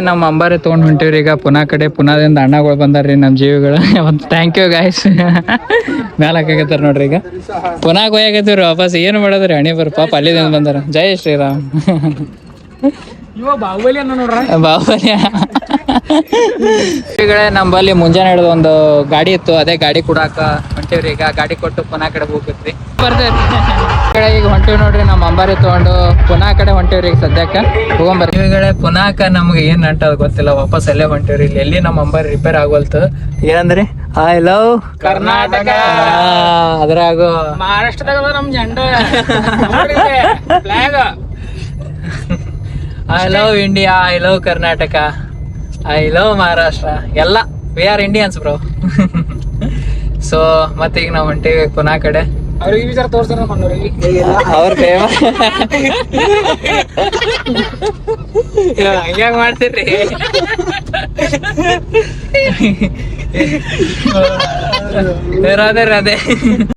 ನಮ್ಮ ಅಂಬಾರಿ ತೊಗೊಂಡು ಹೊಂಟಿವ್ರಿ ಈಗ ಪುನಾ ಕಡೆ. ಪುನಾದಿಂದ ಅಣ್ಣಗಳು ಬಂದಾರ್ರಿ ನಮ್ಮ ಜೀವಿಗಳು. ಒಂದು ಥ್ಯಾಂಕ್ ಯು ಗಾಯ್ಸ್. ಮ್ಯಾಲೆ ಹಾಕಾಗತ್ತಾರ ನೋಡ್ರಿ ಈಗ. ಪುನಾಗ ಹೋಯಾಗತ್ತೀವ್ರಿ ವಾಪಸ್. ಏನು ಮಾಡೋದ್ರಿ ಅಣಿ ಬರ್ ಪಾಪ ಅಲ್ಲಿದಿಂದ ಬಂದಾರ. ಜೈ ಶ್ರೀರಾಮ್. ಬಾಹುಬಲಿ ಅನ್ನ ನೋಡ್ರ. ಬಾಹುಬಲಿ ನಮ್ಮಲ್ಲಿ ಮುಂಜಾನೆ ಹಿಡಿದು ಒಂದು ಗಾಡಿ ಇತ್ತು, ಅದೇ ಗಾಡಿ ಕೊಡಾಕ ಹೊಂಟಿವ್ರಿ ಈಗ. ಗಾಡಿ ಕೊಟ್ಟು ಪುನಾ ಕಡೆ ಹೋಗ್ಬೇಕ್ರಿ. ಬರ್ತೈತಿ ಈಗ ಹೊಂಟಿವ್ ನೋಡ್ರಿ. ನಮ್ಮ ಅಂಬಾರಿ ತಗೊಂಡು ಪುನಾ ಕಡೆ ಹೊಂಟಿವ್ರಿ ಈಗ ಸದ್ಯಕ್ಕೆ. ಹೋಗೊಂಬರ್ರಿ ಇವುಗಳೇ. ಪುನಾಕ ನಮ್ಗೆ ಏನ್ ಅಂಟದ ಗೊತ್ತಿಲ್ಲ, ವಾಪಸ್ ಅಲ್ಲೇ ಹೊಂಟಿವ್ರಿ. ಇಲ್ಲಿ ಎಲ್ಲಿ ನಮ್ಮ ಅಂಬಾರಿ ರಿಪೇರ್ ಆಗೋಲ್ತು. ಏನಂದ್ರಿ ಐ ಲವ್ ಕರ್ನಾಟಕ. ಅದ್ರಾಗ ಮಹಾರಾಷ್ಟ್ರದಾಗ ನಮ್ ಜೆಂಡ flag. I love India, I love Karnataka, I love Maharashtra. ಎಲ್ಲ we are Indians bro. So ಮತ್ತೆ ಈಗ ನಾವು ಹೊಂಟಿವಿ ಪುನಾ ಕಡೆ. ಅವ್ರಿಗೆ ವಿಚಾರ ತೋರ್ಸ್ತಾರ ಮಣ್ಣವ್ರಿಗೆ. ಅವ್ರ ಹಂಗ್ಯಾಂಗ ಮಾಡ್ತೀರ್ರಿ. ರಾಧೆ ರಾಧೆ.